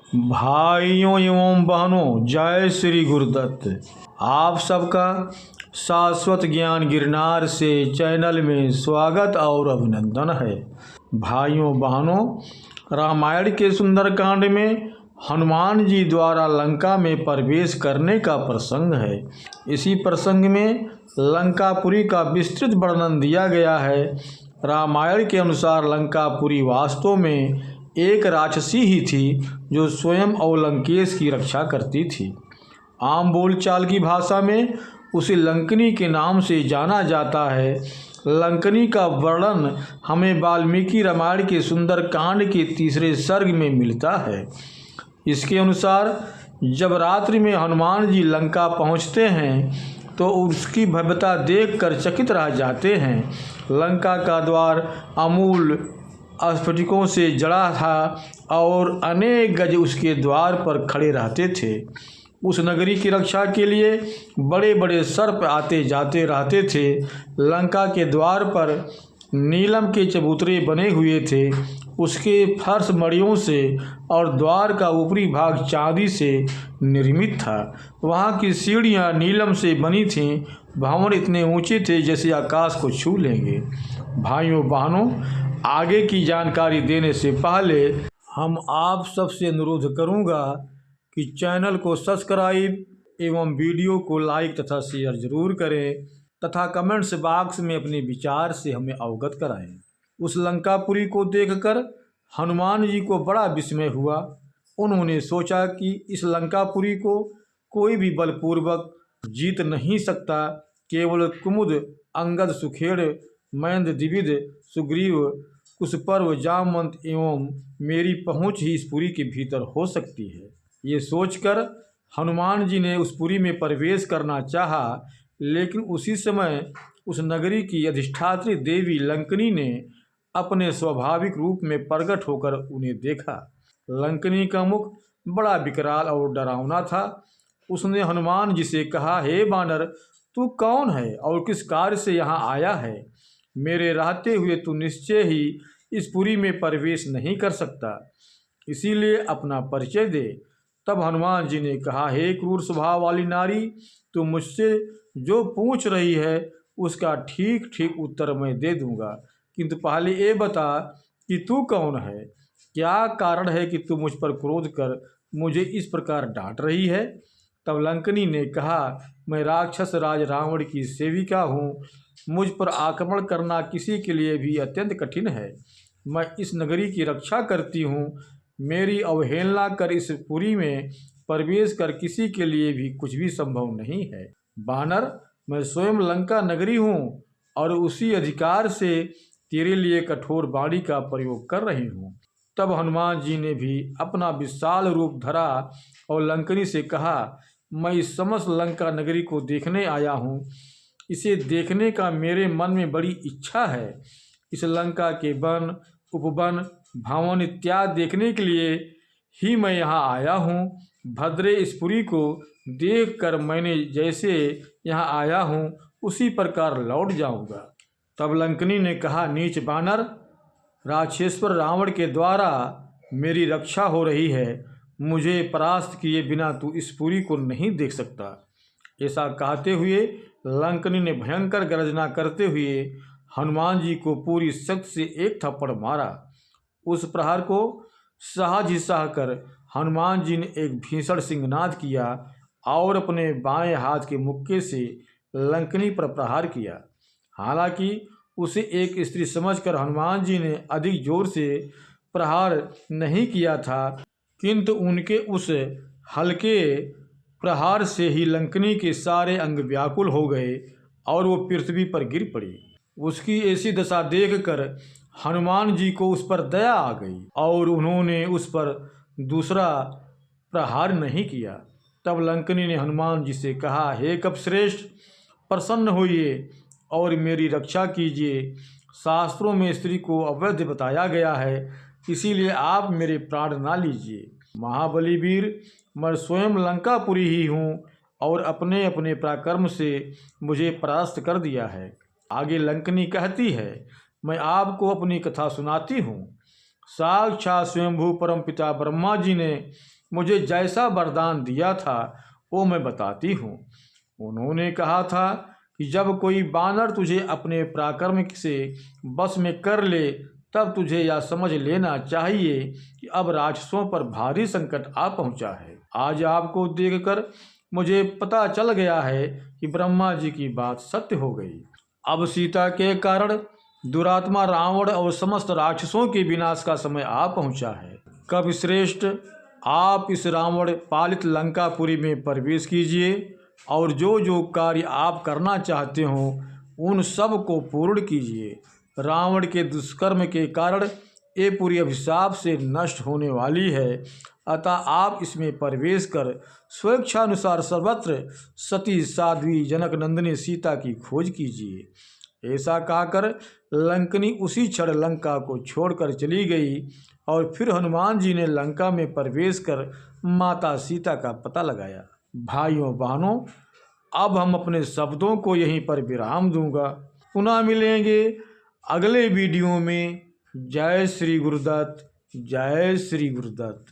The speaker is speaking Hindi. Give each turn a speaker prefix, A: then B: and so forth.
A: भाइयों एवं बहनों, जय श्री गुरुदत्त। आप सबका शाश्वत ज्ञान गिरनार से चैनल में स्वागत और अभिनंदन है। भाइयों बहनों, रामायण के सुंदरकांड में हनुमान जी द्वारा लंका में प्रवेश करने का प्रसंग है। इसी प्रसंग में लंकापुरी का विस्तृत वर्णन दिया गया है। रामायण के अनुसार लंकापुरी वास्तव में एक राक्षसी ही थी जो स्वयं और लंकेश की रक्षा करती थी। आम बोलचाल की भाषा में उसे लंकनी के नाम से जाना जाता है। लंकनी का वर्णन हमें वाल्मीकि रामायण के सुंदरकांड के 3 सर्ग में मिलता है। इसके अनुसार जब रात्रि में हनुमान जी लंका पहुंचते हैं तो उसकी भव्यता देखकर चकित रह जाते हैं। लंका का द्वार अमूल स्फटिकों से जड़ा था और अनेक गज उसके द्वार पर खड़े रहते थे। उस नगरी की रक्षा के लिए बड़े बड़े सर्प आते जाते रहते थे। लंका के द्वार पर नीलम के चबूतरे बने हुए थे। उसके फर्श मड़ियों से और द्वार का ऊपरी भाग चांदी से निर्मित था। वहाँ की सीढ़ियाँ नीलम से बनी थीं। भवन इतने ऊंचे थे जैसे आकाश को छू लेंगे। भाइयों बहनों, आगे की जानकारी देने से पहले हम आप सबसे अनुरोध करूंगा कि चैनल को सब्सक्राइब एवं वीडियो को लाइक तथा शेयर जरूर करें तथा कमेंट्स बॉक्स में अपने विचार से हमें अवगत कराएं। उस लंकापुरी को देखकर हनुमान जी को बड़ा विस्मय हुआ। उन्होंने सोचा कि इस लंकापुरी को कोई भी बलपूर्वक जीत नहीं सकता। केवल कुमुद, अंगद, सुखेड़, मैंद, द्विविद, सुग्रीव, कुशपर्व, जामवंत एवं मेरी पहुंच ही इस पुरी के भीतर हो सकती है। ये सोचकर हनुमान जी ने उस पुरी में प्रवेश करना चाहा, लेकिन उसी समय उस नगरी की अधिष्ठात्री देवी लंकनी ने अपने स्वाभाविक रूप में प्रकट होकर उन्हें देखा। लंकनी का मुख बड़ा विकराल और डरावना था। उसने हनुमान जी से कहा, हे बानर, तू कौन है और किस कार्य से यहाँ आया है? मेरे रहते हुए तू निश्चय ही इस पुरी में प्रवेश नहीं कर सकता, इसीलिए अपना परिचय दे। तब हनुमान जी ने कहा, हे क्रूर स्वभाव वाली नारी, तू मुझसे जो पूछ रही है उसका ठीक ठीक उत्तर मैं दे दूंगा, किंतु पहले ये बता कि तू कौन है? क्या कारण है कि तू मुझ पर क्रोध कर मुझे इस प्रकार डांट रही है? तब लंकनी ने कहा, मैं राक्षस राज रावण की सेविका हूँ। मुझ पर आक्रमण करना किसी के लिए भी अत्यंत कठिन है। मैं इस नगरी की रक्षा करती हूँ। मेरी अवहेलना कर इस पुरी में प्रवेश कर किसी के लिए भी कुछ भी संभव नहीं है। बानर, मैं स्वयं लंका नगरी हूँ और उसी अधिकार से तेरे लिए कठोर वाणी का प्रयोग कर रही हूँ। तब हनुमान जी ने भी अपना विशाल रूप धरा और लंकनी से कहा, मैं इस समस्त लंका नगरी को देखने आया हूँ। इसे देखने का मेरे मन में बड़ी इच्छा है। इस लंका के वन, उपवन, भवन इत्यादि देखने के लिए ही मैं यहाँ आया हूँ। भद्रे, इस पुरी को देखकर मैंने जैसे यहाँ आया हूँ उसी प्रकार लौट जाऊँगा। तब लंकनी ने कहा, नीच बानर, राक्षसेश्वर रावण के द्वारा मेरी रक्षा हो रही है। मुझे परास्त किए बिना तू इस पुरी को नहीं देख सकता। ऐसा कहते हुए लंकनी ने भयंकर गर्जना करते हुए हनुमान जी को पूरी शक्ति से एक थप्पड़ मारा। उस प्रहार को सहज ही सहकर हनुमान जी ने एक भीषण सिंहनाद किया और अपने बाएं हाथ के मुक्के से लंकनी पर प्रहार किया। हालांकि उसे एक स्त्री समझकर हनुमान जी ने अधिक जोर से प्रहार नहीं किया था, किंतु उनके उस हल्के प्रहार से ही लंकनी के सारे अंग व्याकुल हो गए और वो पृथ्वी पर गिर पड़ी। उसकी ऐसी दशा देखकर हनुमान जी को उस पर दया आ गई और उन्होंने उस पर दूसरा प्रहार नहीं किया। तब लंकनी ने हनुमान जी से कहा, हे कपश्रेष्ठ, प्रसन्न होइए और मेरी रक्षा कीजिए। शास्त्रों में स्त्री को अवैध बताया गया है, इसीलिए आप मेरे प्राण ना लीजिए। महाबली वीर, मैं स्वयं लंकापुरी ही हूँ और अपने अपने पराक्रम से मुझे परास्त कर दिया है। आगे लंकनी कहती है, मैं आपको अपनी कथा सुनाती हूँ। साक्षात स्वयंभू परम पिता ब्रह्मा जी ने मुझे जैसा वरदान दिया था वो मैं बताती हूँ। उन्होंने कहा था कि जब कोई बानर तुझे अपने पराक्रम से बस में कर ले तब तुझे यह समझ लेना चाहिए कि अब राक्षसों पर भारी संकट आ पहुंचा है। आज आपको देखकर मुझे पता चल गया है कि ब्रह्मा जी की बात सत्य हो गई। अब सीता के कारण दुरात्मा रावण और समस्त राक्षसों के विनाश का समय आ पहुंचा है। कवि श्रेष्ठ, आप इस रावण पालित लंकापुरी में प्रवेश कीजिए और जो जो कार्य आप करना चाहते हो उन सब को पूर्ण कीजिए। रावण के दुष्कर्म के कारण ये पुरी अभिशाप से नष्ट होने वाली है, अतः आप इसमें प्रवेश कर स्वेच्छानुसार सर्वत्र सती साध्वी जनक नंदिनी सीता की खोज कीजिए। ऐसा कहकर लंकनी उसी क्षण लंका को छोड़कर चली गई और फिर हनुमान जी ने लंका में प्रवेश कर माता सीता का पता लगाया। भाइयों बहनों, अब हम अपने शब्दों को यहीं पर विराम दूंगा। पुनः मिलेंगे अगले वीडियो में। जय श्री गुरुदत्त, जय श्री गुरुदत्त।